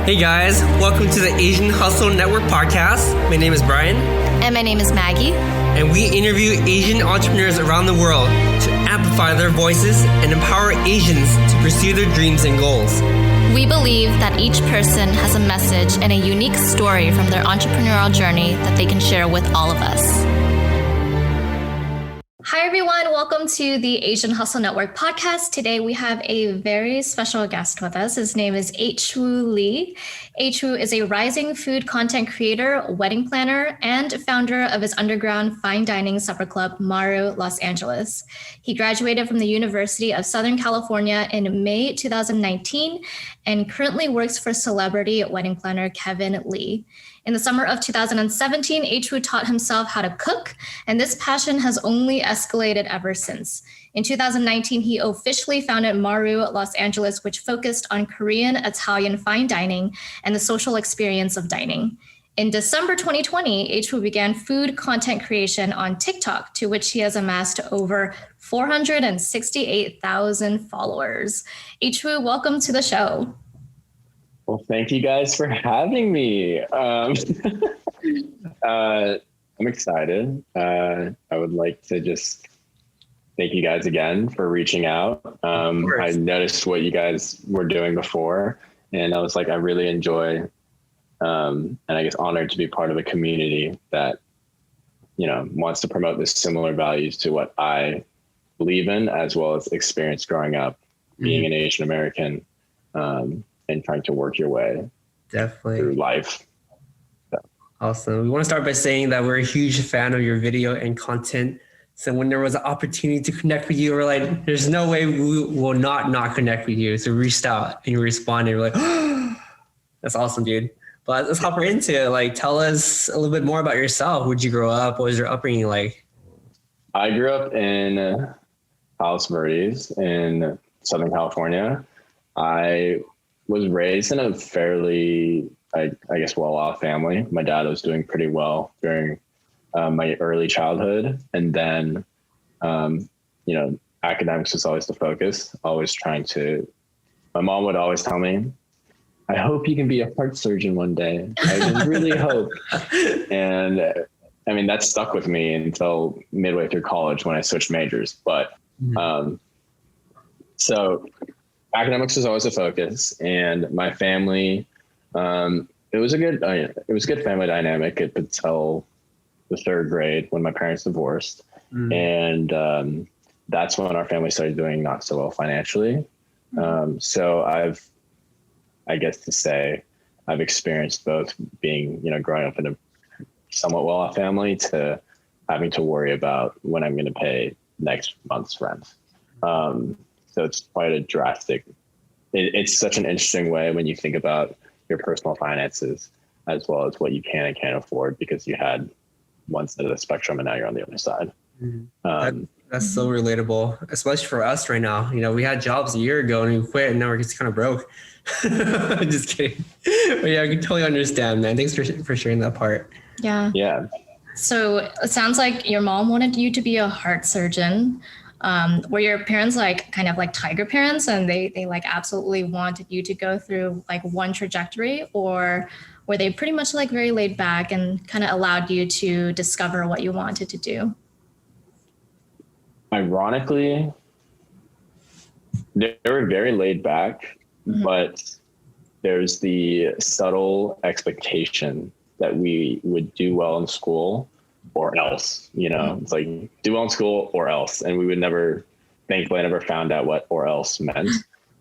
Hey guys, welcome to the Asian Hustle Network podcast. My name is Brian. And my name is Maggie. And we interview Asian entrepreneurs around the world to amplify their voices and empower Asians to pursue their dreams and goals. We believe that each person has a message and a unique story from their entrepreneurial journey that they can share with all of us. Hi, everyone. Welcome to the Asian Hustle Network podcast. Today, we have a very special guest with us. His name is AYch-wOO Lee. AYch-wOO is a rising food content creator, wedding planner, and founder of his underground fine dining supper club, Maru Los Angeles. He graduated from the University of Southern California in May 2019 and currently works for celebrity wedding planner Kevin Lee. In the summer of 2017, AYch-wOO taught himself how to cook, and this passion has only escalated ever since. In 2019, he officially founded Maru Los Angeles, which focused on Korean, Italian fine dining and the social experience of dining. In December 2020, AYch-wOO began food content creation on TikTok, to which he has amassed over 468,000 followers. AYch-wOO, welcome to the show. Well, thank you guys for having me. I'm excited. I would like to just thank you guys again for reaching out. I noticed what you guys were doing before, and I was like, I really enjoy, and I guess honored to be part of a community that, you know, wants to promote the similar values to what I believe in, as well as experience growing up, being an Asian American, and trying to work your way through life. So. Awesome. We want to start by saying that we're a huge fan of your video and content. So when there was an opportunity to connect with you, we're like, there's no way we will not connect with you. So we reached out and you responded. We're like, oh, that's awesome, dude. But let's hop right into it. Like, tell us a little bit more about yourself. Where'd you grow up? What was your upbringing like? I grew up in Palos Verdes in Southern California. I was raised in a fairly, I guess, well-off family. My dad was doing pretty well during my early childhood. And then, you know, academics was always the focus, always trying to, my mom would always tell me, I hope you can be a heart surgeon one day. I really hope. And I mean, that stuck with me until midway through college when I switched majors. But so academics was always a focus, and my family, it was good family dynamic up until the third grade when my parents divorced. And that's when our family started doing not so well financially. So I've experienced both being, you know, growing up in a somewhat well-off family to having to worry about when I'm going to pay next month's rent. So it's quite a drastic, it's such an interesting way when you think about your personal finances as well as what you can and can't afford, because you had one side of the spectrum and now you're on the other side. That's so relatable, especially for us right now. You know, we had jobs a year ago and we quit and now we're just kind of broke. Just kidding. But yeah, I can totally understand, man. Thanks for sharing that part. Yeah. Yeah. So it sounds like your mom wanted you to be a heart surgeon. Were your parents like kind of like tiger parents and they like absolutely wanted you to go through like one trajectory, or were they pretty much like very laid back and kind of allowed you to discover what you wanted to do? Ironically, they were very laid back, but there's the subtle expectation that we would do well in school or else, you know, it's like do well in school or else. And we would never, thankfully, I never found out what or else meant.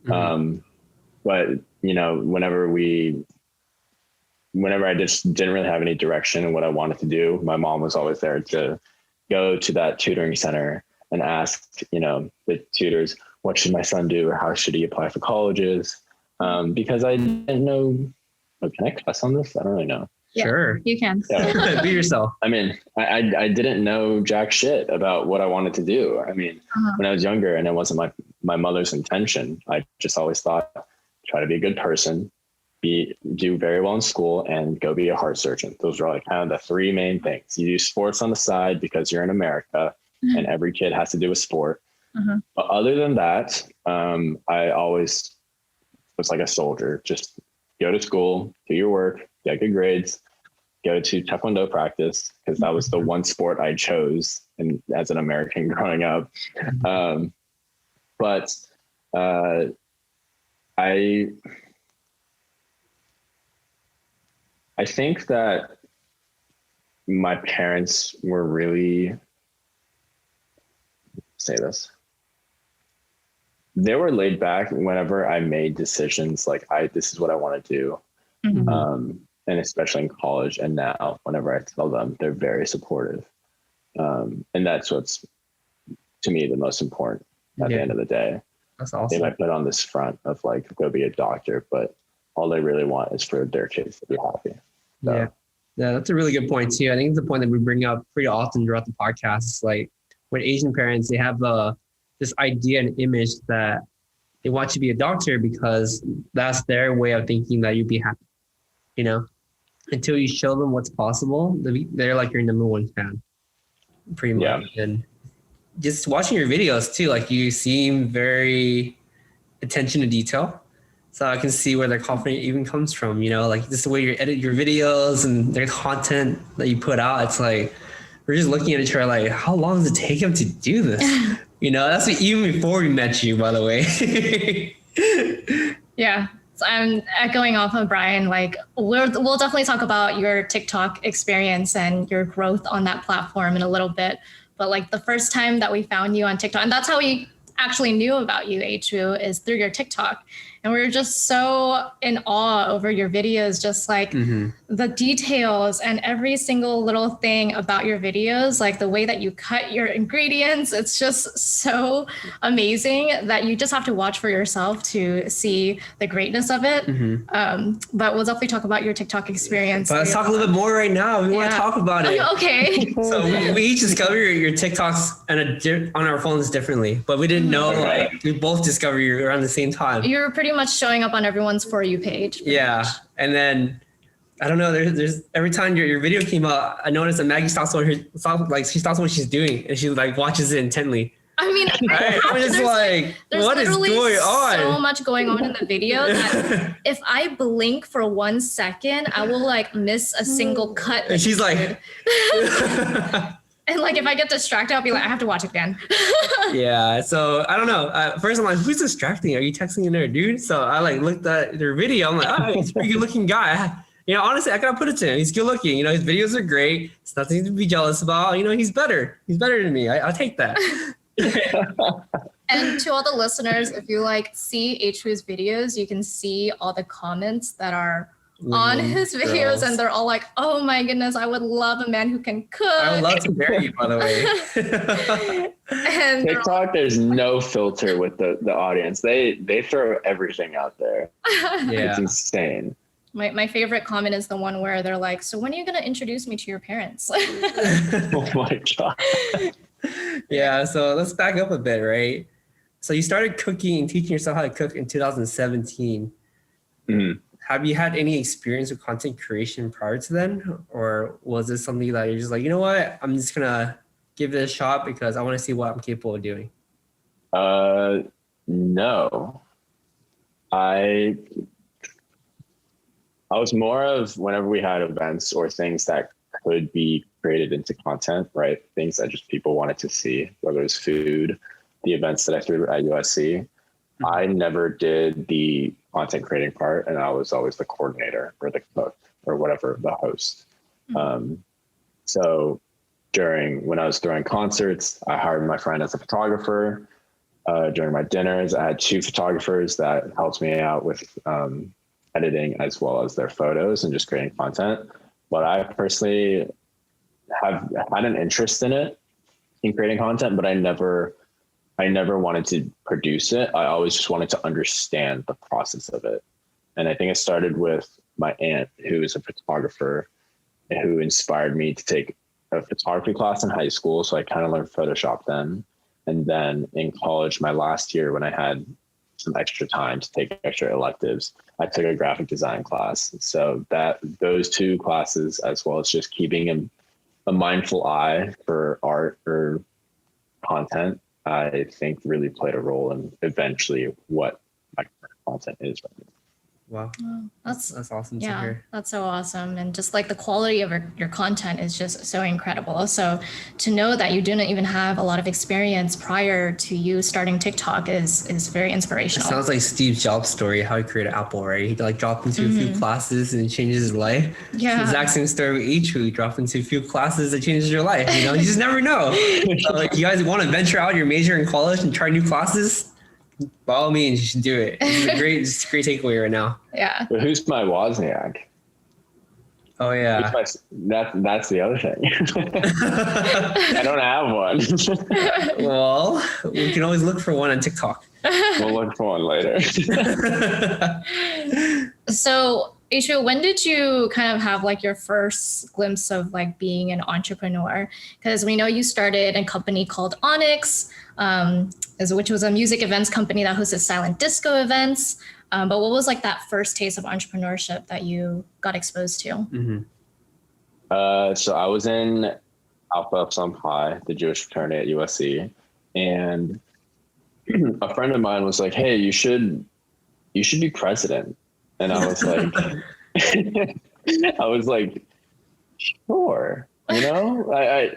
But, you know, whenever I just didn't really have any direction in what I wanted to do, my mom was always there to go to that tutoring center and ask, you know, the tutors, what should my son do or how should he apply for colleges? Because I didn't know, can I cuss on this? I don't really know. Yeah, sure. You can. Yeah. Be yourself. I mean, I didn't know jack shit about what I wanted to do. I mean, when I was younger, and it wasn't my mother's intention, I just always thought, try to be a good person, do very well in school, and go be a heart surgeon. Those are like kind of the three main things. You do sports on the side because you're in America and every kid has to do a sport. But other than that, I always was like a soldier, just go to school, do your work, get good grades, go to Taekwondo practice, because that was the one sport I chose and as an American growing up. But I think that my parents were really, say this, they were laid back whenever I made decisions like this is what I want to do. And especially in college and now, whenever I tell them, they're very supportive. And that's what's, to me, the most important at the end of the day. That's awesome. They might put on this front of like, go be a doctor, but all they really want is for their kids to be happy. So. Yeah, that's a really good point too. I think it's a point that we bring up pretty often throughout the podcast. Like when Asian parents, they have this idea and image that they want you to be a doctor because that's their way of thinking that you'd be happy, you know? Until you show them what's possible, they're like your number one fan, pretty much. Yeah. And just watching your videos too, like you seem very attention to detail. So I can see where their confidence even comes from, you know, like just the way you edit your videos and their content that you put out. It's like, we're just looking at each other like, how long does it take him to do this? You know, that's even before we met you, by the way. Yeah. So I'm echoing off of Brian, like we'll definitely talk about your TikTok experience and your growth on that platform in a little bit. But like the first time that we found you on TikTok, and that's how we actually knew about you, AYch-wOO, is through your TikTok. And we were just so in awe over your videos, just like the details and every single little thing about your videos, like the way that you cut your ingredients. It's just so amazing that you just have to watch for yourself to see the greatness of it. But we'll definitely talk about your TikTok experience. But let's talk a little bit more right now. We want to talk about it. Okay. So we each discovered your TikToks on our phones differently, but we didn't know like we both discovered you around the same time. You're pretty much showing up on everyone's For You page. Yeah. Much. And then I don't know, there's every time your video came out, I noticed that Maggie stops what she's doing and she like watches it intently. I mean, I'm just like, what is going on? So much going on in the video that if I blink for 1 second, I will like miss a single cut. And she's like, and like if I get distracted, I'll be like, I have to watch it again. Yeah. So I don't know. First, I'm like, who's distracting? Are you texting another dude? So I like looked at their video. I'm like, oh, he's a pretty good looking guy. You know, honestly, I gotta put it to him. He's good looking. You know, his videos are great. It's nothing to be jealous about. You know, he's better. He's better than me. I'll take that. And to all the listeners, if you like see AYch-wOO's videos, you can see all the comments that are on his videos, and they're all like, oh my goodness, I would love a man who can cook. I would love to marry you, by the way. And TikTok, there's no filter with the audience. They throw everything out there. Yeah. It's insane. My favorite comment is the one where they're like, so when are you going to introduce me to your parents? Oh my God. Yeah, so let's back up a bit, right? So you started cooking and teaching yourself how to cook in 2017. Have you had any experience with content creation prior to then? Or was this something that you're just like, you know what, I'm just going to give it a shot because I want to see what I'm capable of doing? No. I was more of whenever we had events or things that could be created into content, right? Things that just people wanted to see, whether it's food, the events that I threw at USC. I never did the content creating part, and I was always the coordinator or the cook or whatever, the host. So when I was throwing concerts, I hired my friend as a photographer. During my dinners, I had 2 photographers that helped me out with editing as well as their photos and just creating content. But I personally have had an interest in creating content, but I never wanted to produce it. I always just wanted to understand the process of it. And I think it started with my aunt, who is a photographer, and who inspired me to take a photography class in high school. So I kind of learned Photoshop then. And then in college, my last year, when I had some extra time to take extra electives, I took a graphic design class. So those 2 classes, as well as just keeping a mindful eye for art or content, I think really played a role in eventually what my content is right now. Wow. Oh, That's awesome to yeah, hear. that's so awesome. And just like the quality of your content is just so incredible. So to know that you didn't even have a lot of experience prior to you starting TikTok is very It inspirational. sounds like Steve Jobs' story, how he created Apple, right? He like dropped into a few classes and it changes his life. Yeah. The exact same story with AYch-wOO. He dropped into a few classes that changes your life. You know, you just never know. So like, you guys want to venture out your major in college and try new classes? By all means, you should do it. It's a great takeaway right now. Yeah. But who's my Wozniak? Oh yeah. That's the other thing. I don't have one. Well, we can always look for one on TikTok. We'll look for one later. So AYch-wOO, when did you kind of have like your first glimpse of like being an entrepreneur? Because we know you started a company called ONYX, which was a music events company that hosted silent disco events. But what was like that first taste of entrepreneurship that you got exposed to? Mm-hmm. So I was in Alpha Epsilon Pi, the Jewish fraternity at USC, and a friend of mine was like, "Hey, you should be president." And I was like, sure, you know,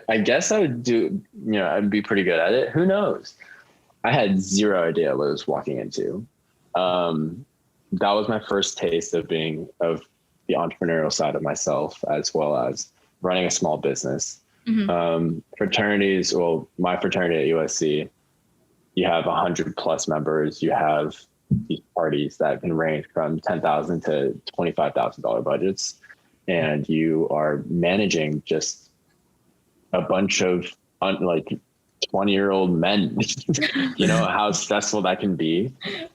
I guess I would do, you know, I'd be pretty good at it. Who knows? I had zero idea what I was walking into. That was my first taste of the entrepreneurial side of myself, as well as running a small business. Mm-hmm. Fraternities, well, my fraternity at USC, you have 100+ members. You have these parties that can range from $10,000 to $25,000 budgets, and you are managing just a bunch of like 20-year-old men. You know how stressful that can be.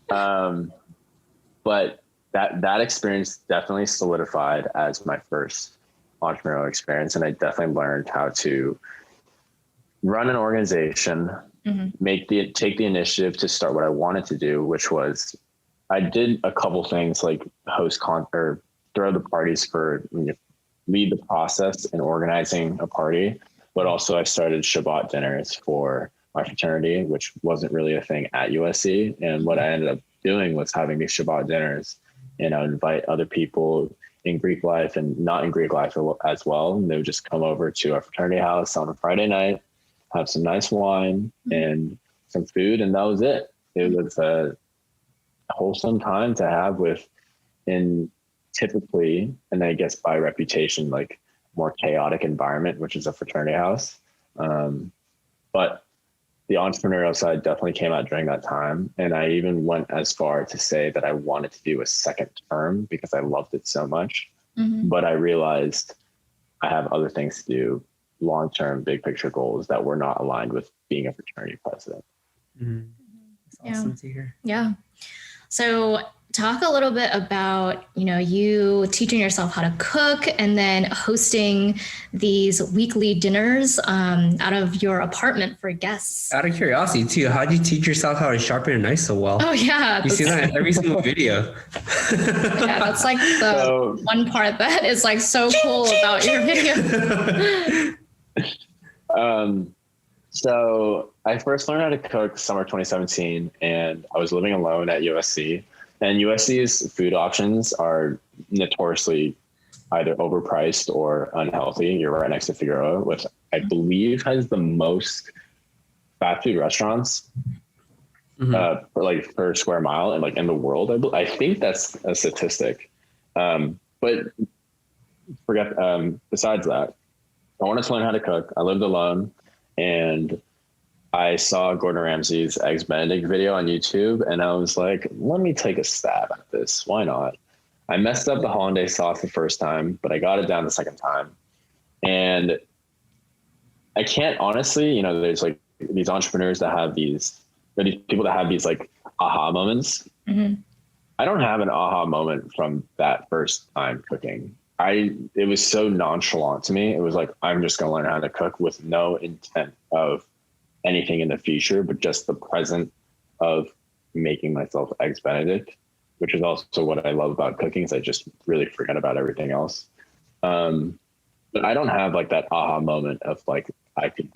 But that experience definitely solidified as my first entrepreneurial experience, and I definitely learned how to run an organization. Mm-hmm. Take the initiative to start what I wanted to do, which was I did a couple things like or throw the parties lead the process in organizing a party, but also I started Shabbat dinners for my fraternity, which wasn't really a thing at USC. And what I ended up doing was having these Shabbat dinners, and I would invite other people in Greek life and not in Greek life as well. And they would just come over to our fraternity house on a Friday night, have some nice wine and some food, and that was it. It was a wholesome time to have in typically, and I guess by reputation, like more chaotic environment, which is a fraternity house. But the entrepreneurial side definitely came out during that time. And I even went as far to say that I wanted to do a second term because I loved it so much. Mm-hmm. But I realized I have other things to do, long-term, big picture goals that were not aligned with being a fraternity president. Mm-hmm. That's awesome to hear. Yeah. So talk a little bit about, you know, you teaching yourself how to cook and then hosting these weekly dinners out of your apartment for guests. Out of curiosity too, how did you teach yourself how to sharpen a knife so well? Oh yeah. You see that in every single video. Yeah, that's like the one part that is like so cool about your video. So I first learned how to cook summer 2017, and I was living alone at USC. And USC's food options are notoriously either overpriced or unhealthy. You're right next to Figueroa, which I believe has the most fast food restaurants per square mile and like in the world. I think that's a statistic. But forget. Besides that, I wanted to learn how to cook. I lived alone, and I saw Gordon Ramsay's Eggs Benedict video on YouTube, and I was like, let me take a stab at this. Why not? I messed up the hollandaise sauce the first time, but I got it down the second time. And I can't honestly, you know, there's like these entrepreneurs that have these people that have these like aha moments. Mm-hmm. I don't have an aha moment from that first time cooking. It was so nonchalant to me. It was like, I'm just going to learn how to cook with no intent of anything in the future, but just the present of making myself Eggs Benedict, which is also what I love about cooking, is I just really forget about everything else. But I don't have like that aha moment of like, I could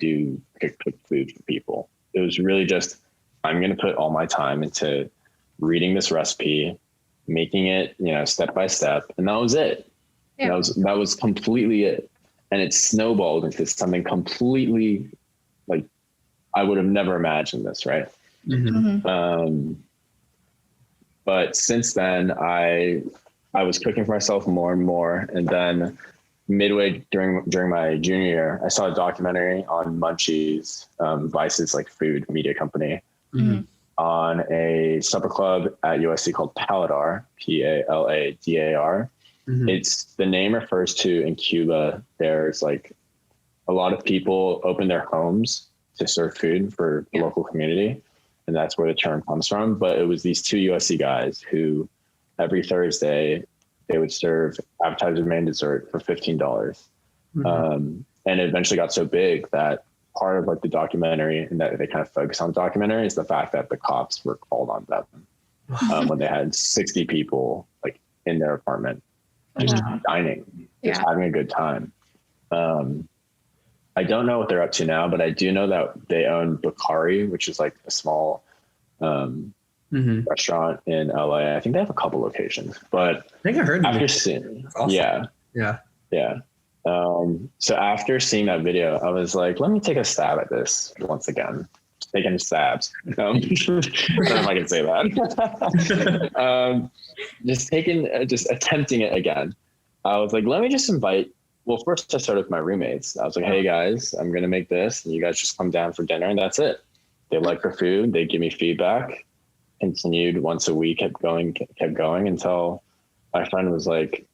cook food for people. It was really just, I'm going to put all my time into reading this recipe, making it, step by step. And that was it. Yeah. That was completely it. And it snowballed into something completely like, I would have never imagined this. Right. But since then I was cooking for myself more and more. And then midway during my junior year, I saw a documentary on Munchies, Vice's like food media company, on a supper club at USC called Paladar, Paladar. It's, the name refers to, in Cuba, there's like a lot of people open their homes to serve food for the local community. And that's where the term comes from. But it was these two USC guys who every Thursday they would serve appetizer, main, dessert for $15. And it eventually got so big that part of like the documentary, and that they kind of focus on the documentary, is the fact that the cops were called on them when they had 60 people like in their apartment, just dining, just having a good time. I don't know what they're up to now, but I do know that they own Bakari, which is like a small restaurant in LA. I think they have a couple locations, but I think I heard after seeing, awesome. Yeah. So after seeing that video, I was like, let me take a stab at this once again. Taking stabs. I don't know if I can say that. Just attempting it again. I was like, let me just invite. Well, first I started with my roommates. I was like, hey guys, I'm going to make this and you guys just come down for dinner, and that's it. They like the food. They give me feedback. Continued once a week, kept going until my friend was like,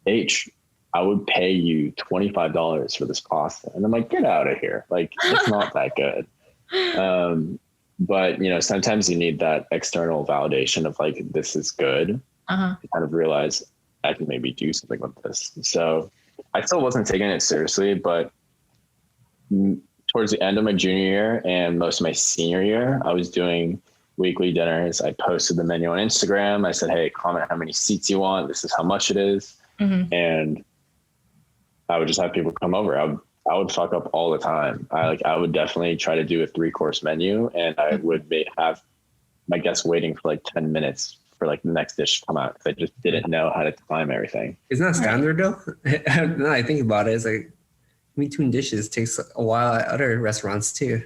H, I would pay you $25 for this pasta. And I'm like, get out of here. Like, it's not that good. But sometimes you need that external validation of like, this is good. To kind of realize I can maybe do something with this. So I still wasn't taking it seriously, but towards the end of my junior year and most of my senior year, I was doing weekly dinners. I posted the menu on Instagram. I said, hey, comment how many seats you want. This is how much it is. And I would just have people come over. I would fuck up all the time. I would definitely try to do a 3-course menu, and I would have my guests waiting for like 10 minutes for like the next dish to come out, because I just didn't know how to time everything. Isn't that standard though? Now I think about it, it's like between dishes takes a while at other restaurants too.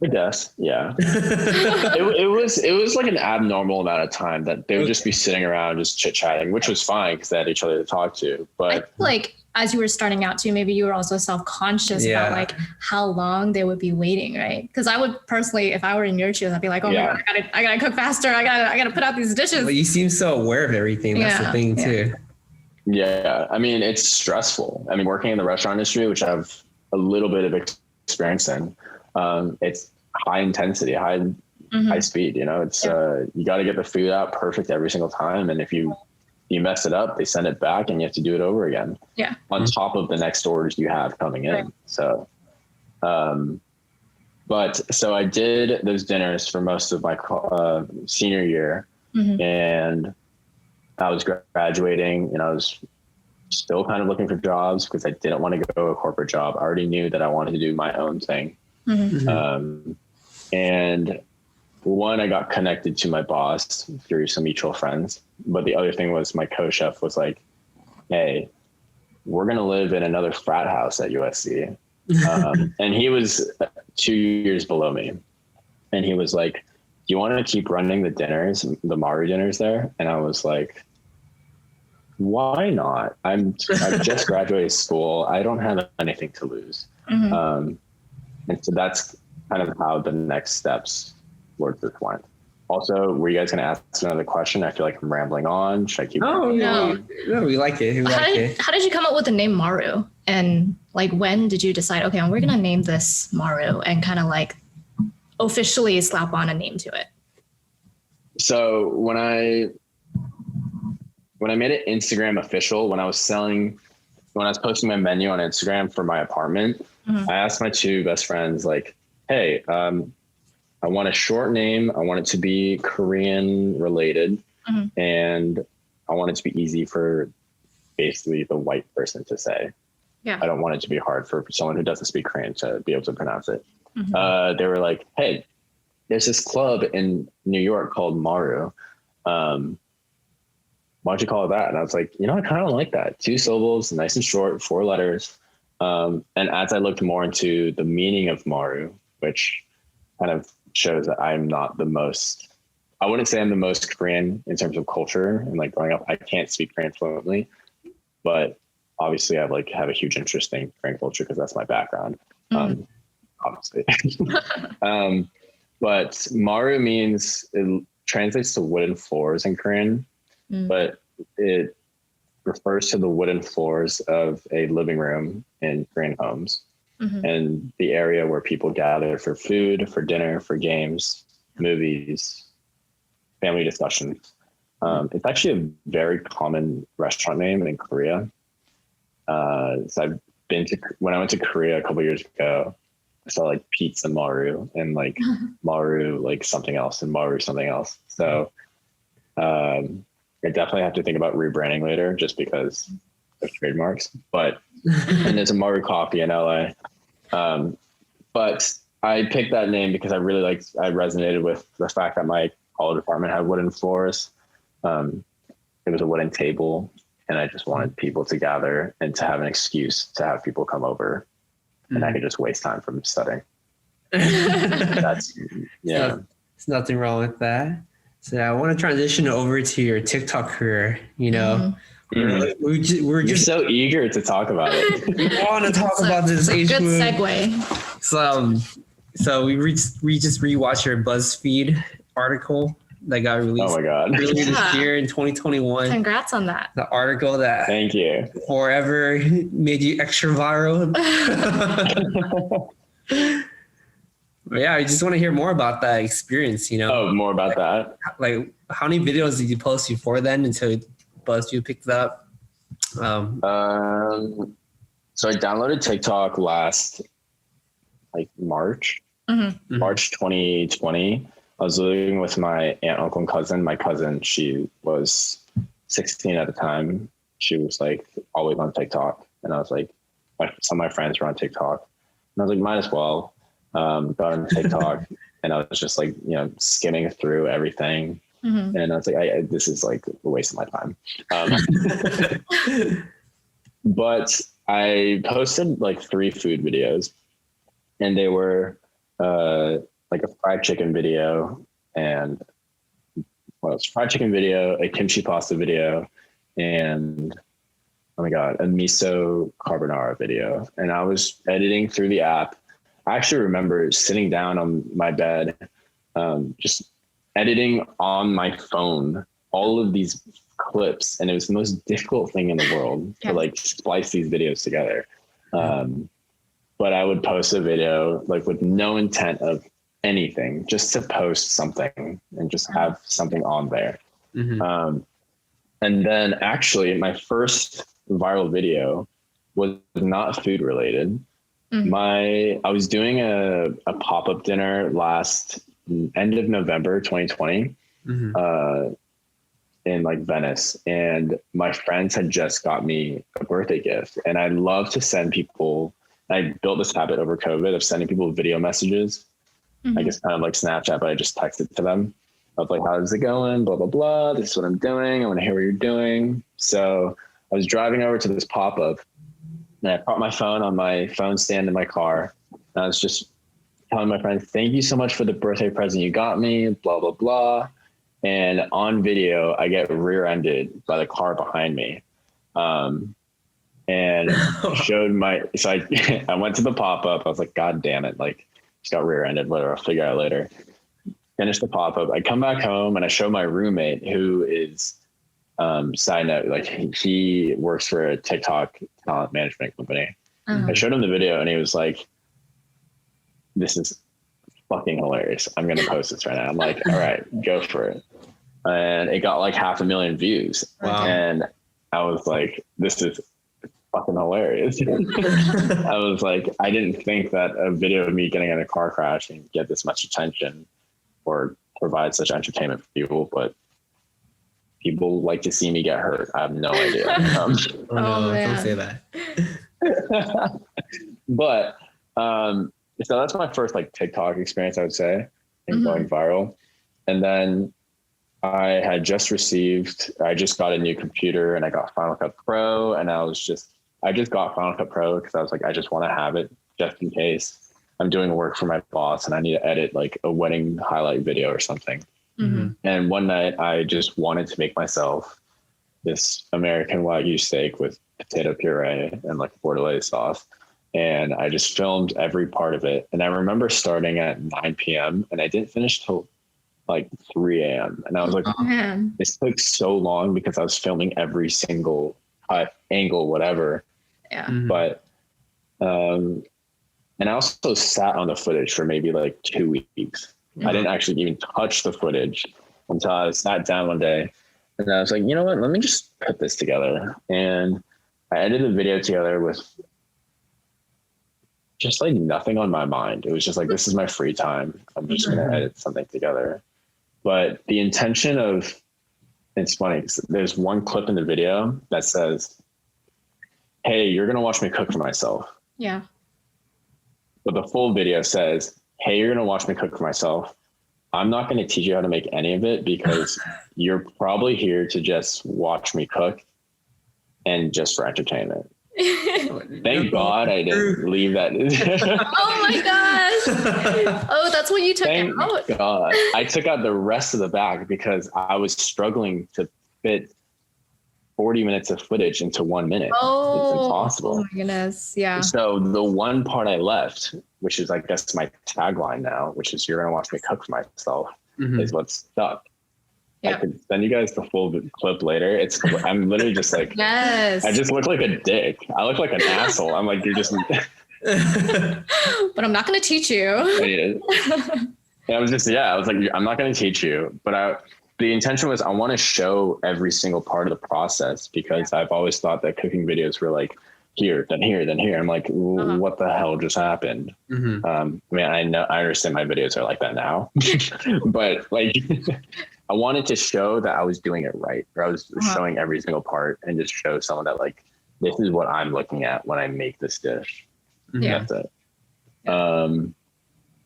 I guess, yeah. it was like an abnormal amount of time that they would just be sitting around just chit chatting, which was fine because they had each other to talk to. But I feel like as you were starting out too, maybe you were also self-conscious about like how long they would be waiting, right? Because I would personally, if I were in your shoes, I'd be like, oh my God, I gotta cook faster. I gotta put out these dishes. Well, you seem so aware of everything. That's the thing too. Yeah, I mean, it's stressful. I mean, working in the restaurant industry, which I have a little bit of experience in, it's high intensity, high speed. It's you got to get the food out perfect every single time, and if you mess it up, they send it back, and you have to do it over again. Yeah, on top of the next orders you have coming in. Right. So, so I did those dinners for most of my senior year, and I was graduating, and I was still kind of looking for jobs because I didn't want to go to a corporate job. I already knew that I wanted to do my own thing. And one, I got connected to my boss through some mutual friends. But the other thing was my co-chef was like, hey, we're going to live in another frat house at USC. And he was 2 years below me. And he was like, do you want to keep running the dinners, the Maru dinners there? And I was like, why not? I've just graduated school. I don't have anything to lose. And so that's kind of how the next steps towards this went. Also, were you guys going to ask another question? I feel like I'm rambling on. Should I keep? No, we like it. How did you come up with the name Maru? And like, when did you decide, okay, we're going to name this Maru, and kind of like officially slap on a name to it? So when I made it Instagram official, when I was posting my menu on Instagram for my apartment, I asked my two best friends, like, hey, I want a short name. I want it to be Korean related, and I want it to be easy for basically the white person to say. Yeah. I don't want it to be hard for someone who doesn't speak Korean to be able to pronounce it. They were like, hey, there's this club in New York called Maru. Why don't you call it that? And I was like, I kind of like that. 2 syllables, nice and short, 4 letters. And as I looked more into the meaning of Maru, which kind of shows that I'm not I wouldn't say I'm the most Korean in terms of culture, and like growing up, I can't speak Korean fluently, but obviously I have a huge interest in Korean culture because that's my background. Obviously. But Maru it translates to wooden floors in Korean, but it refers to the wooden floors of a living room in Korean homes, and the area where people gather for food, for dinner, for games, movies, family discussions. It's actually a very common restaurant name in Korea. So when I went to Korea a couple of years ago, I saw like Pizza Maru and like Maru like something else and Maru something else. So I definitely have to think about rebranding later just because of trademarks. But and there's a Maru coffee in LA. But I picked that name because I resonated with the fact that my college apartment had wooden floors. It was a wooden table, and I just wanted people to gather and to have an excuse to have people come over, and I could just waste time from studying. There's nothing wrong with that. So I want to transition over to your TikTok career. We're just so eager to talk about it. We want to talk about this. Good segue. So we just rewatched your BuzzFeed article that got released. Oh my God. Earlier this year in 2021. Congrats on that. The article that thank you forever made you extra viral. But yeah, I just want to hear more about that experience, Oh, more about that. Like how many videos did you post before then until BuzzFeed picked it up? So I downloaded TikTok last March, March 2020. I was living with my aunt, uncle, and cousin. My cousin, she was 16 at the time. She was always on TikTok. And I was like, some of my friends were on TikTok. And I was like, might as well. Got on TikTok and I was just skimming through everything. And I was like, this is a waste of my time. But I posted 3 food videos, and they were a fried chicken video, and fried chicken video, a kimchi pasta video, and oh my God, a miso carbonara video. And I was editing through the app. I actually remember sitting down on my bed, just editing on my phone all of these clips, and it was the most difficult thing in the world to splice these videos together. But I would post a video with no intent of anything, just to post something and just have something on there. And then actually my first viral video was not food related. I was doing a pop-up dinner last end of November 2020 in Venice, and my friends had just got me a birthday gift, and I love to send people. I built this habit over COVID of sending people video messages. I guess kind of like Snapchat, but I just texted to them. I was like, how's it going? Blah, blah, blah. This is what I'm doing. I want to hear what you're doing. So I was driving over to this pop-up, and I brought my phone on my phone stand in my car. And I was just telling my friends, thank you so much for the birthday present you got me, blah, blah, blah. And on video, I get rear-ended by the car behind me. And showed so I went to the pop-up. I was like, God damn it. Just got rear-ended, whatever, I'll figure out later. Finish the pop-up. I come back home and I show my roommate, who is, side note, he works for a TikTok talent management company. I showed him the video and he was like, this is fucking hilarious. I'm going to post this right now. I'm like, all right, go for it. And it got 500,000 views. Wow. And I was like, this is fucking hilarious. I was like, I didn't think that a video of me getting in a car crash and get this much attention or provide such entertainment for people, but people like to see me get hurt. I have no idea. Don't say that. But so that's my first TikTok experience, I would say. and going viral. And then I just got a new computer and I got Final Cut Pro, and I just got Final Cut Pro because I was like, I just want to have it just in case I'm doing work for my boss and I need to edit like a wedding highlight video or something. Mm-hmm. And one night I just wanted to make myself this American Wagyu steak with potato puree and like bordelaise sauce. And I just filmed every part of it. And I remember starting at 9 p.m. and I didn't finish till like 3 a.m. And I was like, this took so long because I was filming every single cut, angle, whatever. Yeah. Mm-hmm. But, and I also sat on the footage for maybe like 2 weeks. I didn't actually even touch the footage until I sat down one day and I was like, you know what, let me just put this together. And I edited the video together with just like nothing on my mind. It was just like, this is my free time. I'm just going to edit something together. But the intention of, it's funny, there's one clip in the video that says, hey, you're going to watch me cook for myself. Yeah. But the full video says, hey, you're going to watch me cook for myself. I'm not going to teach you how to make any of it because you're probably here to just watch me cook and just for entertainment. Thank God I didn't leave that. Oh my gosh. Oh, that's what you took out. Thank God. I took out the rest of the back because I was struggling to fit 40 minutes of footage into 1 minute. Oh, it's impossible. Oh my goodness. Yeah. So the one part I left, which is I guess my tagline now, which is you're going to watch me cook for myself, is what's stuck. Yeah. I could send you guys the full clip later. I'm literally just like, yes. I just look like a dick. I look like an asshole. I'm like, you're just. But I'm not going to teach you. I was like, I'm not going to teach you. But the intention was I want to show every single part of the process because I've always thought that cooking videos were like here, then here, then here. I'm like, what the hell just happened? I mean, I understand my videos are like that now, but like. I wanted to show that I was doing it right, or I was showing every single part and just show someone that like, this is what I'm looking at when I make this dish. Yeah. That's it.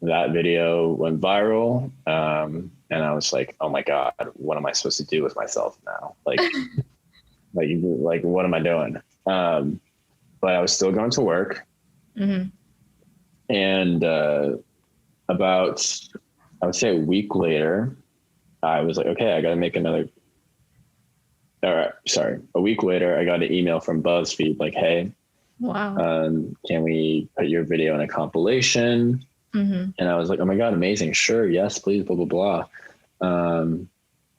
That video went viral. And I was like, oh my God, what am I supposed to do with myself now? Like, like, what am I doing? But I was still going to work. And about, I would say a week later, I was like, okay, I got to make another. A week later, I got an email from BuzzFeed like, hey, wow, can we put your video in a compilation? And I was like, oh my God, amazing. Sure. Yes, please, blah, blah, blah.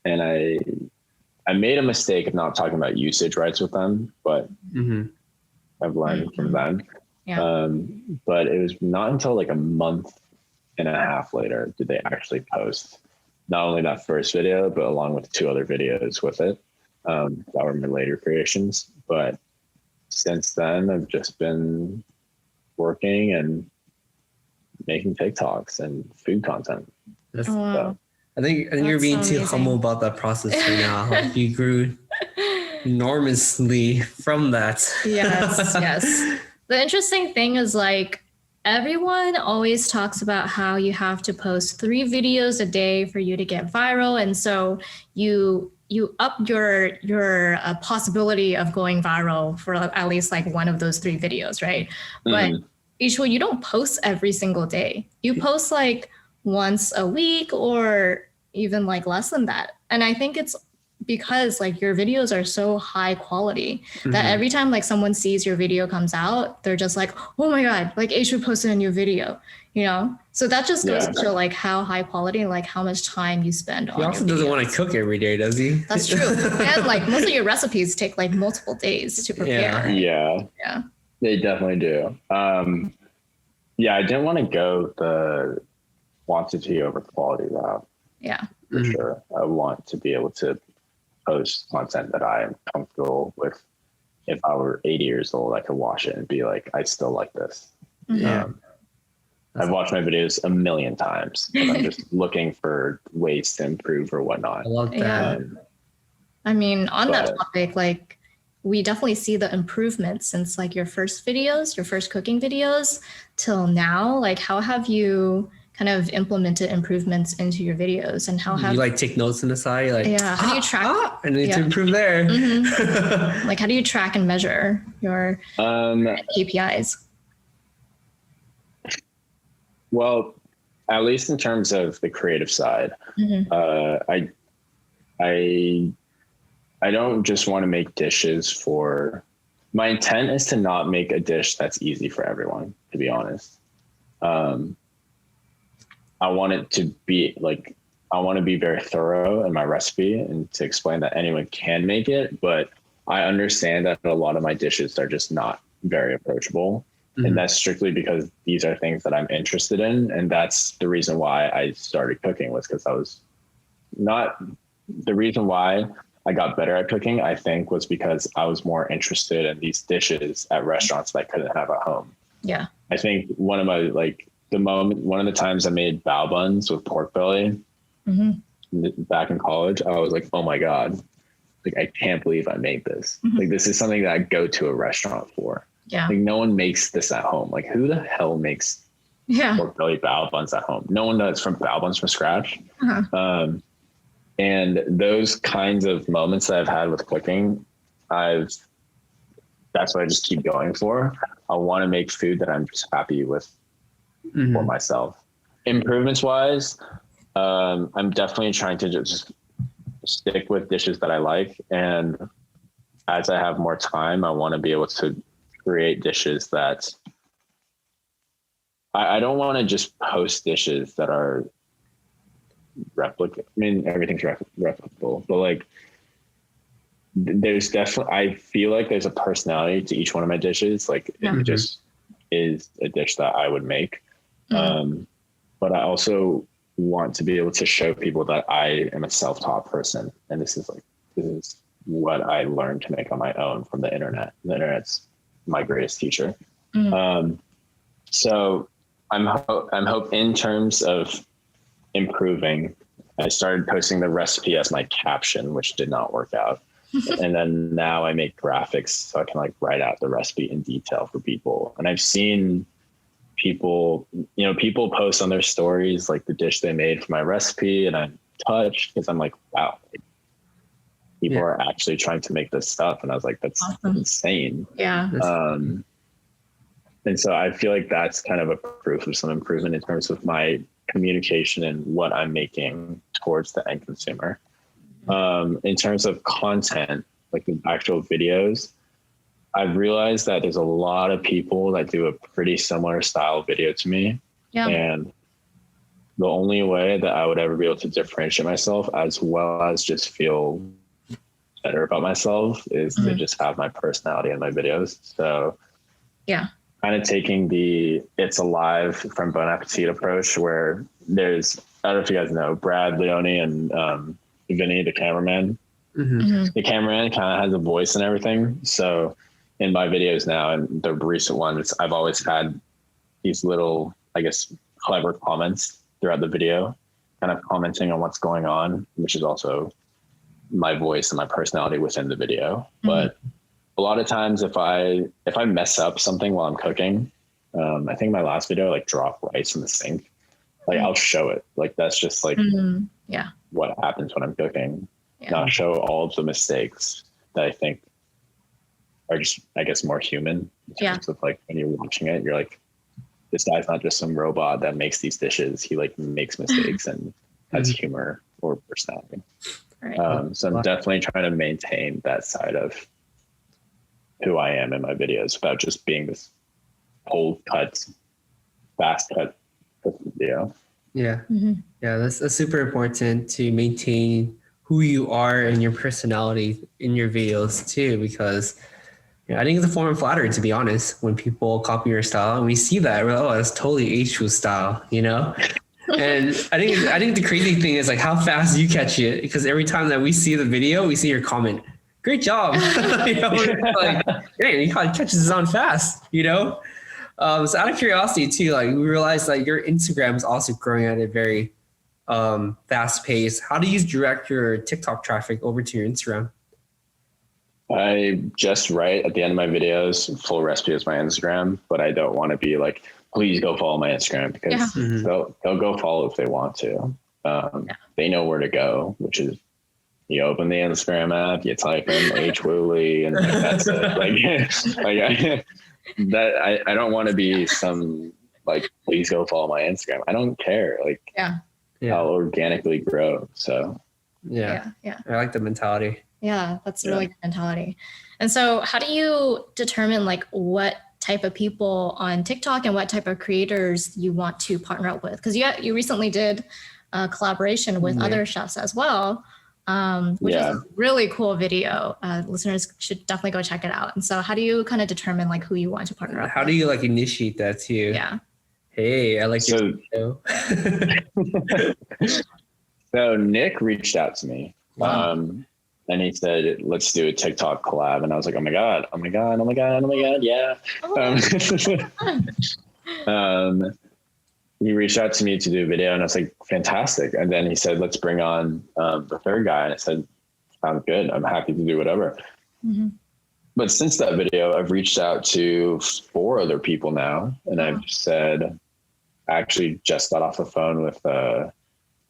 And I made a mistake of not talking about usage rights with them, but I've learned from them. Yeah. But it was not until like a month and a half later did they actually post not only that first video, but along with 2 other videos with it that were my later creations. But since then, I've just been working and making TikToks and food content. Wow. I think you're being too humble about that process right now. Like you grew enormously from that. Yes, yes. The interesting thing is like, everyone always talks about how you have to post 3 videos a day for you to get viral. And so you up your possibility of going viral for at least like one of those 3 videos, right? But AYch-wOO, you don't post every single day. You post like once a week or even like less than that. And I think it's because like your videos are so high quality that every time like someone sees your video comes out, they're just like, oh my God, like AYch-wOO posted a new video, you know? So that just goes to show like how high quality and like how much time you spend on. He also doesn't want to cook every day, does he? That's true. And like most of your recipes take like multiple days to prepare. Yeah. They definitely do. I didn't want to go the quantity over quality route. Yeah. For sure. I want to be able to post content that I am comfortable with. If I were 80 years old, I could watch it and be like, I still like this. I've watched my videos a million times, and I'm just looking for ways to improve or whatnot. I love that. I mean, on that topic, like we definitely see the improvements since like your first cooking videos till now. Like how have you kind of implemented improvements into your videos, and how have you like take notes on the side? You're like, yeah, how do you track? I need to improve there. Like, how do you track and measure your KPIs? Well, at least in terms of the creative side, I don't just want to make dishes for, my intent is to not make a dish that's easy for everyone, to be honest. I want it to be like, I want to be very thorough in my recipe and to explain that anyone can make it, but I understand that a lot of my dishes are just not very approachable. And that's strictly because these are things that I'm interested in. And that's the reason why I started cooking, was because I was not, the reason why I got better at cooking, I think, was because I was more interested in these dishes at restaurants that I couldn't have at home. Yeah. I think one of the times I made bao buns with pork belly back in college, I was like, oh my God, like, I can't believe I made this. Like, this is something that I go to a restaurant for. Yeah. Like, no one makes this at home. Like, who the hell makes pork belly bao buns at home? No one does from bao buns from scratch. And those kinds of moments that I've had with cooking, that's what I just keep going for. I want to make food that I'm just happy with for myself. Improvements wise, I'm definitely trying to just stick with dishes that I like. And as I have more time, I want to be able to create dishes that I don't want to just post dishes that are replicate. I mean, everything's replicable, but like, there's definitely, I feel like there's a personality to each one of my dishes. Like, it just is a dish that I would make. But I also want to be able to show people that I am a self-taught person. And this is what I learned to make on my own from the internet. The internet's my greatest teacher. So I'm hope in terms of improving, I started posting the recipe as my caption, which did not work out. And then now I make graphics so I can like write out the recipe in detail for people. And I've seen people post on their stories like the dish they made for my recipe, and I'm touched because I'm like, wow, people are actually trying to make this stuff. And I was like, that's insane. Yeah. And so I feel like that's kind of a proof of some improvement in terms of my communication and what I'm making towards the end consumer. In terms of content, like the actual videos, I've realized that there's a lot of people that do a pretty similar style video to me. Yeah. And the only way that I would ever be able to differentiate myself as well as just feel better about myself is to just have my personality in my videos. So yeah, kind of taking the It's Alive from Bon Appetit approach, where there's, I don't know if you guys know, Brad, Leone, and Vinny, the cameraman. The cameraman kind of has a voice and everything. So in my videos now and the recent ones, I've always had these little, I guess, clever comments throughout the video, kind of commenting on what's going on, which is also my voice and my personality within the video. But a lot of times if I mess up something while I'm cooking, I think my last video, like dropped rice in the sink, like I'll show it. Like, that's just like what happens when I'm cooking. Not show all of the mistakes that I think are just, I guess, more human. In terms of like, when you're watching it, you're like, this guy's not just some robot that makes these dishes. He like makes mistakes and has humor or personality. Right. So I'm definitely trying to maintain that side of who I am in my videos without just being this cold cut, fast cut video. Yeah. Yeah. That's super important to maintain who you are and your personality in your videos too, because I think it's a form of flattery, to be honest, when people copy your style and we see that, we're like, oh, that's totally AYch-wOO style, you know? And I think the crazy thing is like how fast you catch it, because every time that we see the video, we see your comment, great job. You know, like, hey, you catches this on fast, you know? So out of curiosity too, like we realized that your Instagram is also growing at a very fast pace. How do you direct your TikTok traffic over to your Instagram? I just write at the end of my videos, full recipe is my Instagram, but I don't want to be like please go follow my Instagram, because they'll go follow if they want to. They know where to go, which is, you open the Instagram app, you type in AYch-wOO, and that's it. I don't want to be some like, please go follow my Instagram. I don't care. I'll organically grow. So yeah. I like the mentality. Yeah, that's a really good mentality. And so how do you determine like what type of people on TikTok and what type of creators you want to partner up with? Because you recently did a collaboration with other chefs as well, which is a really cool video. Listeners should definitely go check it out. And so how do you kind of determine like who you want to partner up How with? do you like initiate that too? Yeah. Hey, I like your video. So Nick reached out to me. And he said, let's do a TikTok collab. And I was like, oh my God, yeah. He reached out to me to do a video, and I was like, fantastic. And then he said, let's bring on the third guy. And I said, sounds good. I'm happy to do whatever. Mm-hmm. But since that video, I've reached out to 4 other people now. And I've said, I actually just got off the phone with the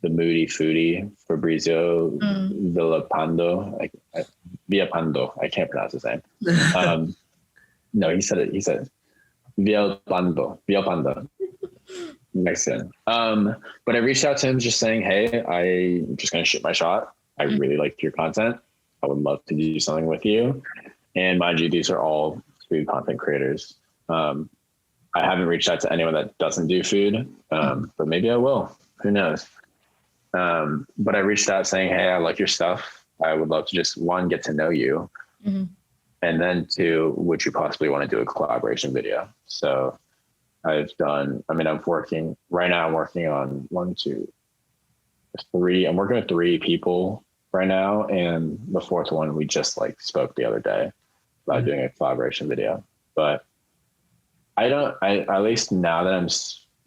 moody foodie Fabrizio Villapando. I can't pronounce his name. No, he said it. He said Villapando. Mexican. But I reached out to him just saying, hey, I'm just going to shoot my shot. I really liked your content. I would love to do something with you. And mind you, these are all food content creators. I haven't reached out to anyone that doesn't do food, but maybe I will. Who knows? But I reached out saying, hey, I like your stuff. I would love to just, 1, get to know you. Mm-hmm. And then 2, would you possibly want to do a collaboration video? So I'm working on 1, 2, 3. I'm working with 3 people right now. And the 4th one, we just spoke the other day about doing a collaboration video. But at least now that I'm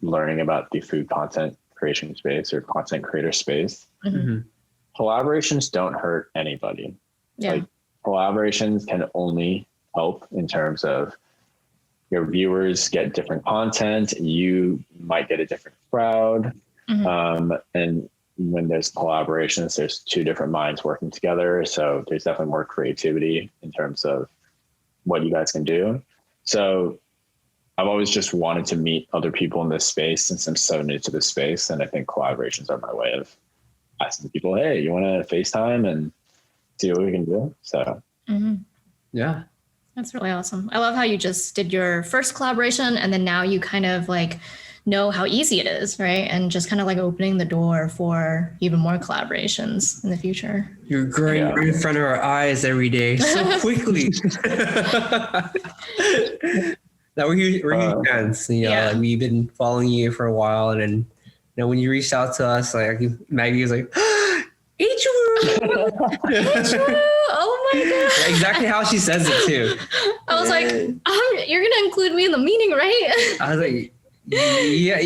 learning about the food content creation space or content creator space, collaborations don't hurt anybody. Collaborations can only help in terms of your viewers get different content, you might get a different crowd. And when there's collaborations, there's 2 different minds working together. So there's definitely more creativity in terms of what you guys can do. So I've always just wanted to meet other people in this space since I'm so new to this space. And I think collaborations are my way of asking people, hey, you want to FaceTime and see what we can do? So, yeah. That's really awesome. I love how you just did your first collaboration and then now you kind of know how easy it is, right? And just kind of opening the door for even more collaborations in the future. You're growing right in front of our eyes every day so quickly. Now we're huge fans. We've been following you for a while, and then when you reached out to us, Maggie was like, AYch-wOO! Oh my God. Exactly how she says it too. I was like, you're gonna include me in the meeting, right? I was like, yeah.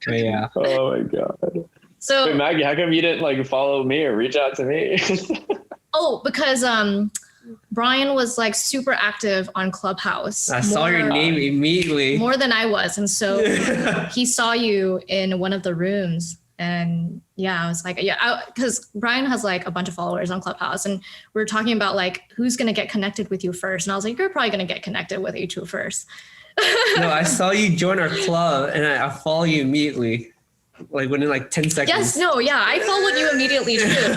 But yeah. Oh my God. So wait, Maggie, how come you didn't follow me or reach out to me? Because Brian was super active on Clubhouse. I saw your name immediately. More than I was. And so he saw you in one of the rooms. And I was like, because Brian has a bunch of followers on Clubhouse. And we were talking about who's going to get connected with you first. And I was like, you're probably going to get connected with AYch-wOO first. No, I saw you join our club and I follow you immediately. Within 10 seconds. Yes, no, yeah. I followed you immediately too.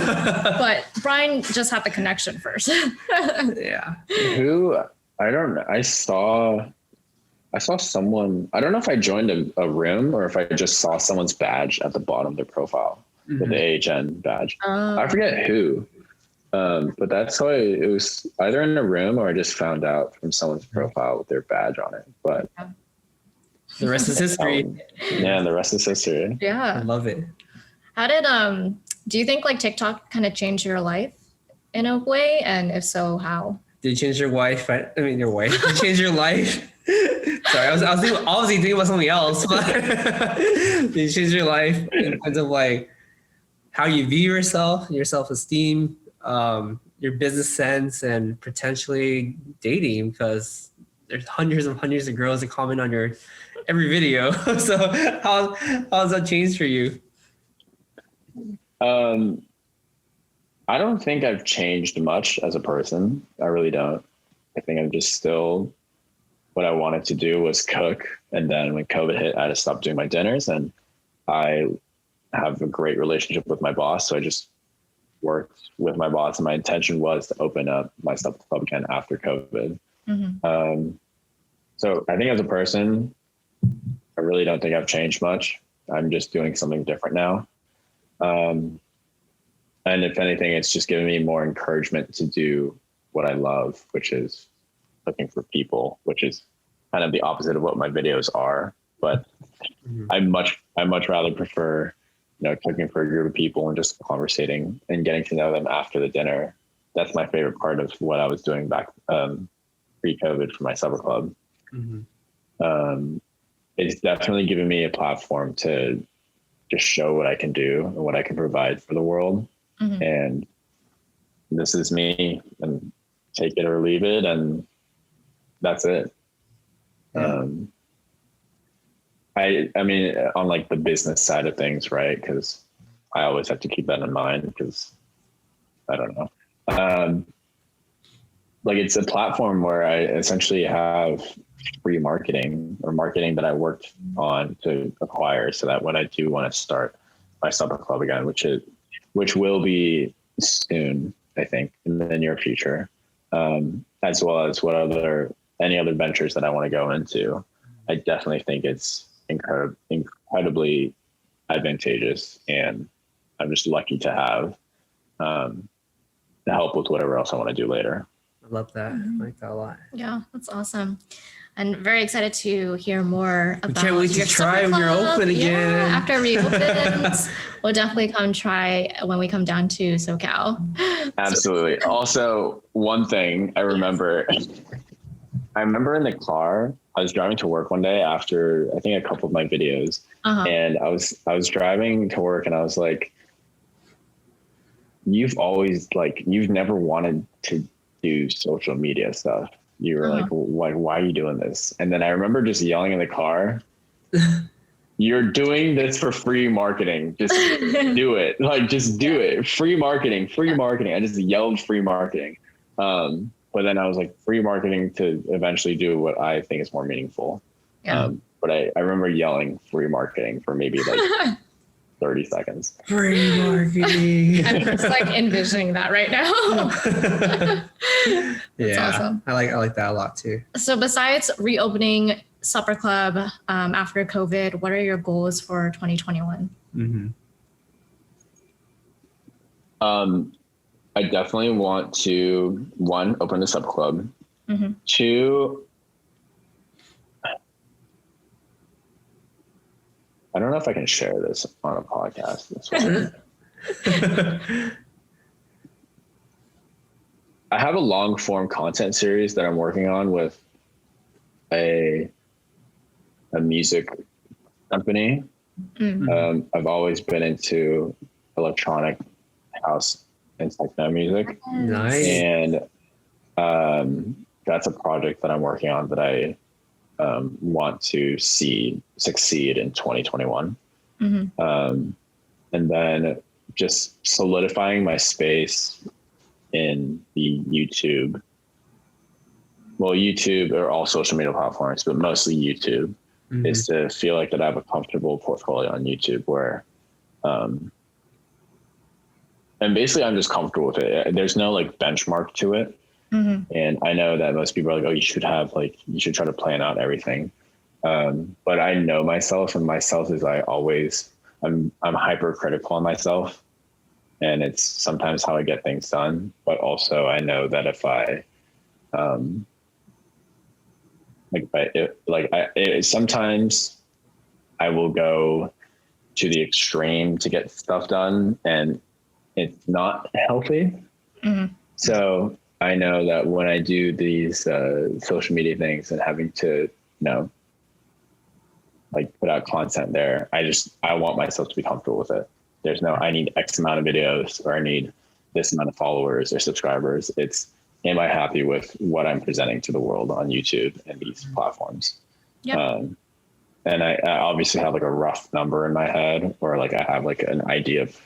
But Brian just had the connection first. Yeah. Who? I don't know. I saw someone, I don't know if I joined a room or if I just saw someone's badge at the bottom of their profile, with the AHN badge. I forget who. But that's how it was either in a room or I just found out from someone's profile with their badge on it. But the rest is history. The rest is history. Yeah. I love it. How did, do you think TikTok kind of changed your life in a way? And if so, how? Did it change your wife? Your wife. Did it change your life? Sorry, I was obviously thinking about something else, but did it change your life in terms of how you view yourself, your self-esteem, your business sense, and potentially dating? Because there's hundreds of girls that comment on your every video. So how's that changed for you? I don't think I've changed much as a person. I really don't. I think I'm just still, what I wanted to do was cook. And then when COVID hit, I had to stop doing my dinners, and I have a great relationship with my boss. So I just worked with my boss, and my intention was to open up my supper club again after COVID. So I think as a person, I really don't think I've changed much. I'm just doing something different now. And if anything, it's just given me more encouragement to do what I love, which is cooking for people, which is kind of the opposite of what my videos are. But I much rather prefer, cooking for a group of people and just conversating and getting to know them after the dinner. That's my favorite part of what I was doing back pre-COVID for my supper club. It's definitely given me a platform to just show what I can do and what I can provide for the world. And this is me, and take it or leave it. And that's it. I mean, on like the business side of things, right? Because I always have to keep that in mind, because I don't know. Like, it's a platform where I essentially have free marketing, or marketing that I worked on to acquire, so that when I do want to start my supper club again, which will be soon, I think, in the near future, as well as any other ventures that I want to go into. I definitely think it's incredibly advantageous, and I'm just lucky to have to help with whatever else I want to do later. I love that. I like that a lot. Yeah, that's awesome. And very excited to hear more about. Can't wait to try when you're open again. Yeah, after we open, we'll definitely come try when we come down to SoCal. Absolutely. Also, one thing I remember, in the car, I was driving to work one day after, I think, a couple of my videos, and I was driving to work, and I was like, you've never wanted to do social media stuff. You were like, why are you doing this? And then I remember just yelling in the car, you're doing this for free marketing. Just do it. Like, just do it. Free marketing. I just yelled free marketing. But then I was like, free marketing to eventually do what I think is more meaningful. Yeah. But I remember yelling free marketing for maybe like 30 seconds. Free marketing. I'm just like envisioning that right now. That's awesome. I like that a lot too. So besides reopening Supper Club after COVID, what are your goals for 2021? I definitely want to, 1, open the Supper Club. 2, I don't know if I can share this on a podcast. I have a long form content series that I'm working on with a music company. I've always been into electronic house and techno music. Nice. And that's a project that I'm working on that I want to see succeed in 2021. And then just solidifying my space in the YouTube or all social media platforms, but mostly YouTube, is to feel like that I have a comfortable portfolio on YouTube where, and basically I'm just comfortable with it. There's no like benchmark to it. And I know that most people are like, oh, you should try to plan out everything. But I know myself, and myself is I'm hypercritical on myself, and it's sometimes how I get things done. But also I know that if I, sometimes I will go to the extreme to get stuff done, and it's not healthy. So I know that when I do these social media things and having to, put out content there, I want myself to be comfortable with it. There's no, I need X amount of videos, or I need this amount of followers or subscribers. It's am I happy with what I'm presenting to the world on YouTube and these platforms? Yeah. And I obviously have like a rough number in my head, or like I have like an idea of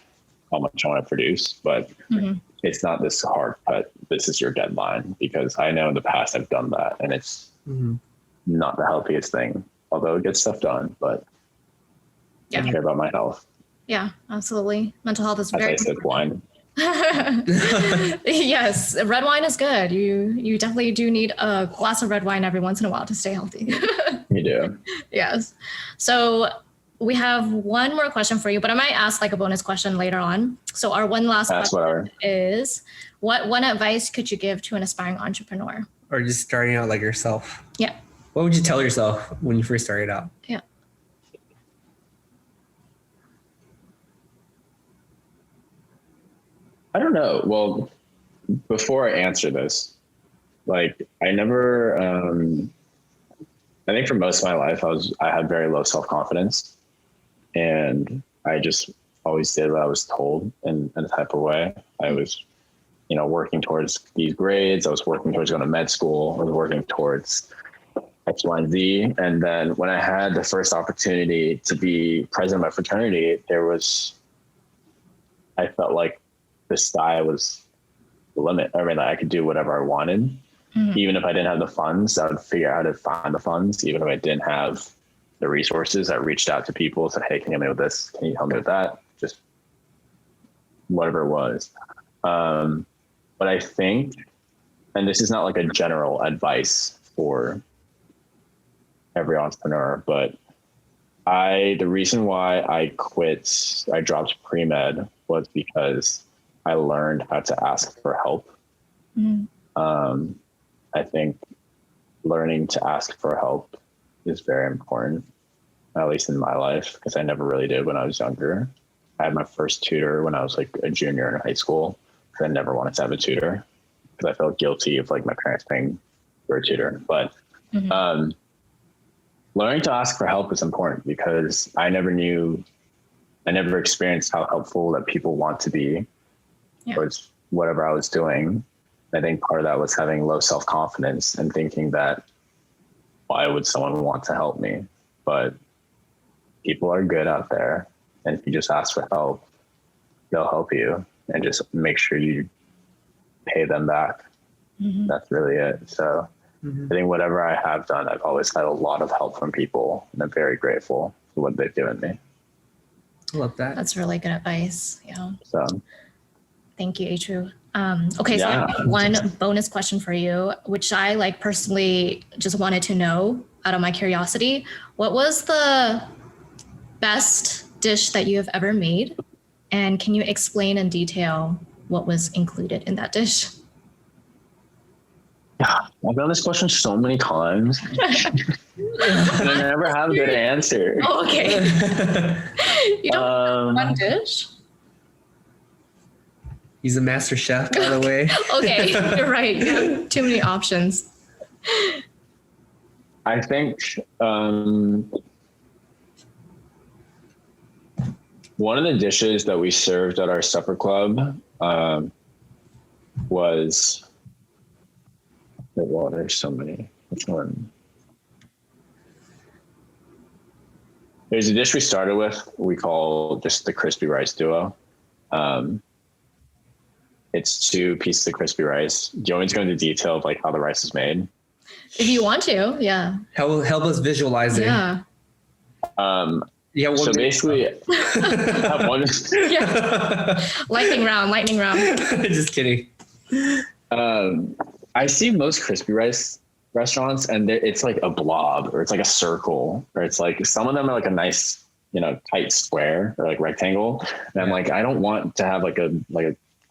how much I want to produce, but it's not this hard cut. This is your deadline, because I know in the past I've done that, and it's not the healthiest thing, although it gets stuff done, but I care about my health. Yeah, absolutely. Mental health is As very I said, wine. Yes, red wine is good. You definitely do need a glass of red wine every once in a while to stay healthy. You do. Yes. So we have one more question for you, but I might ask like a bonus question later on. So our one last question is, what one advice could you give to an aspiring entrepreneur? Or just starting out like yourself? Yeah. What would you tell yourself when you first started out? Yeah. I don't know. Well, before I answer this, like I never, I think for most of my life, I had very low self-confidence, and I just always did what I was told in a type of way. I was, working towards these grades. I was working towards going to med school. I was working towards X, Y, and Z. And then when I had the first opportunity to be president of my fraternity, I felt like the sky was the limit. I mean, I could do whatever I wanted. Even if I didn't have the funds, I would figure out how to find the funds. Even if I didn't have the resources, I reached out to people, said, hey, can you help me with this? Can you help me with that? Just whatever it was. But I think, and this is not like a general advice for every entrepreneur, but the reason why I dropped pre-med was because I learned how to ask for help. I think learning to ask for help is very important, at least in my life, because I never really did when I was younger. I had my first tutor when I was like a junior in high school, because I never wanted to have a tutor, because I felt guilty of like my parents paying for a tutor. But learning to ask for help is important, because I never experienced how helpful that people want to be towards whatever I was doing. I think part of that was having low self-confidence and thinking that, why would someone want to help me? But people are good out there, and if you just ask for help, they'll help you, and just make sure you pay them back. That's really it. So I think whatever I have done, I've always had a lot of help from people, and I'm very grateful for what they've given me. I love that. That's really good advice. Yeah. So thank you, AYch-wOO. Okay, so I have one bonus question for you, which I personally just wanted to know out of my curiosity. What was the best dish that you have ever made? And can you explain in detail what was included in that dish? Yeah, I've done this question so many times, and I never have a good answer. Oh, okay. You don't have one dish? He's a master chef, by the way. Okay, you're right. You have too many options. I think one of the dishes that we served at our supper club was, well, there's so many. Which one? There's a dish we started with, we call just the crispy rice duo. It's 2 pieces of crispy rice. Do you want me to go into detail of how the rice is made? If you want to, yeah. Help us visualize it. Yeah. So basically, have one. Yeah. Lightning round. Just kidding. I see most crispy rice restaurants, and it's like a blob, or it's like a circle, or it's like some of them are like a nice, tight square or like rectangle. And I'm like, I don't want to have like a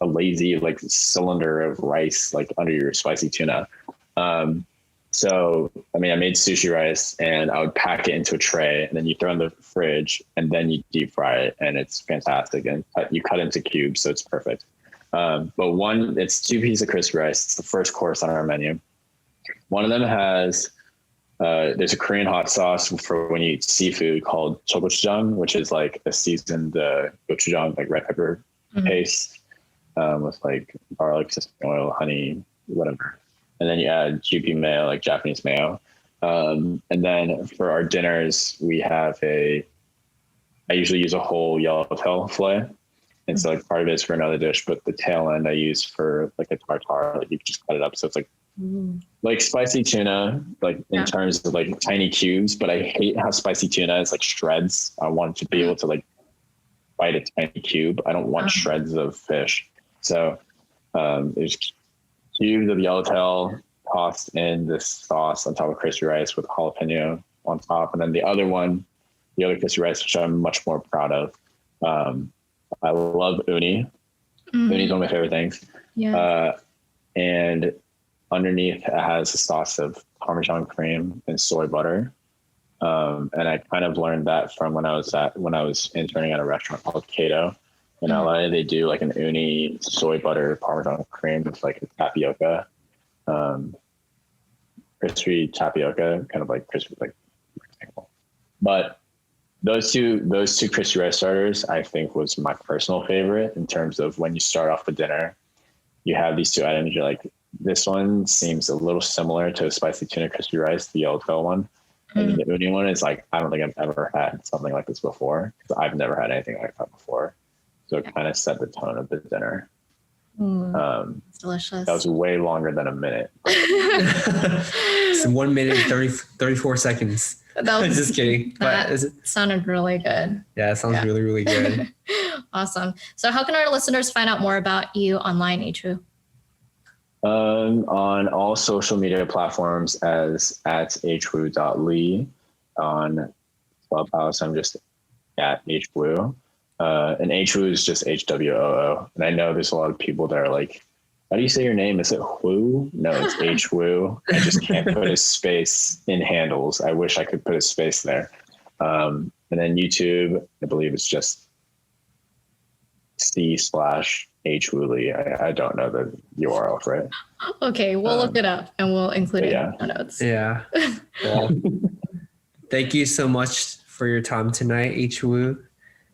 lazy cylinder of rice under your spicy tuna. So, I made sushi rice, and I would pack it into a tray, and then you throw it in the fridge, and then you deep fry it, and it's fantastic. And you cut into cubes, so it's perfect. But it's 2 pieces of crispy rice. It's the first course on our menu. One of them has, there's a Korean hot sauce for when you eat seafood called gochujang, which is like a seasoned gochujang, red pepper paste, with garlic, sesame oil, honey, whatever. And then you add GP mayo, like Japanese mayo. And then for our dinners, I usually use a whole yellowtail fillet. And so like part of it is for another dish, but the tail end I use for like a tartare. Like you just cut it up. So it's like spicy tuna, like in terms of like tiny cubes, but I hate how spicy tuna is like shreds. I want to be able to like bite a tiny cube. I don't want shreds of fish. So there's cubes of yellowtail tossed in this sauce on top of crispy rice with jalapeno on top. And then the other crispy rice, which I'm much more proud of. I love uni. Uni is one of my favorite things. Yeah. And underneath it has a sauce of Parmesan cream and soy butter. And I kind of learned that from when I was interning at a restaurant called Cato in LA. They do like an uni soy butter Parmesan cream with like a tapioca, crispy tapioca, kind of like crispy, like rectangle. But those two crispy rice starters, I think, was my personal favorite in terms of when you start off the dinner, you have these two items. You're like, this one seems a little similar to a spicy tuna crispy rice, the yellowtail one. And the uni one is like, I don't think I've ever had something like this before. I've never had anything like that before. So it kind of set the tone of the dinner. It's delicious. That was way longer than a minute. It's 1 minute, 34 seconds. Just kidding. That sounded really good. Yeah, it sounds really, really good. Awesome. So how can our listeners find out more about you online, AYch-wOO? On all social media platforms as @AYch-wOO.lee. On Clubhouse, I'm just at AYch-wOO. And AYch-wOO is just HWOO. And I know there's a lot of people that are like, how do you say your name? Is it Woo? No, it's AYch-wOO. I just can't put a space in handles. I wish I could put a space there. And then YouTube, I believe it's just C/AYch-woo-lee. I don't know the URL for it. Okay, we'll look it up and we'll include it in the notes. Yeah. Well, thank you so much for your time tonight, AYch-wOO.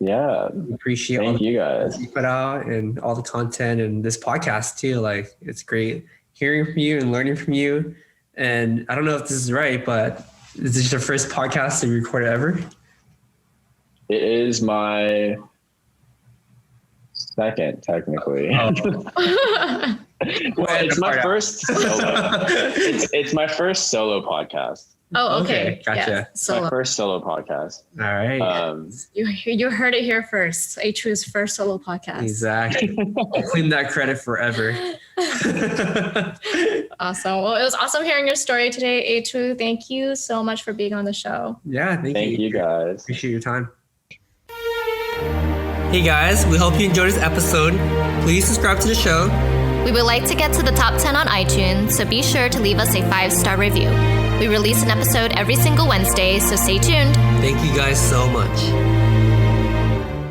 Yeah. Appreciate Thank you guys. You put out and all the content and this podcast too. Like, it's great hearing from you and learning from you. And I don't know if this is right, but is this your first podcast that you recorded ever? It is my second, technically. Well, it's my first solo. It's my first solo podcast. Oh, okay. Gotcha. Yeah, solo. My first solo podcast. All right. You heard it here first. AYch-wOO's first solo podcast. Exactly. I'll claim that credit forever. Awesome. Well, it was awesome hearing your story today, AYch-wOO. Thank you so much for being on the show. Yeah, thank you guys. Appreciate your time. Hey guys, we hope you enjoyed this episode. Please subscribe to the show. We would like to get to the top 10 on iTunes, so be sure to leave us a 5-star review. We release an episode every single Wednesday, so stay tuned. Thank you guys so much.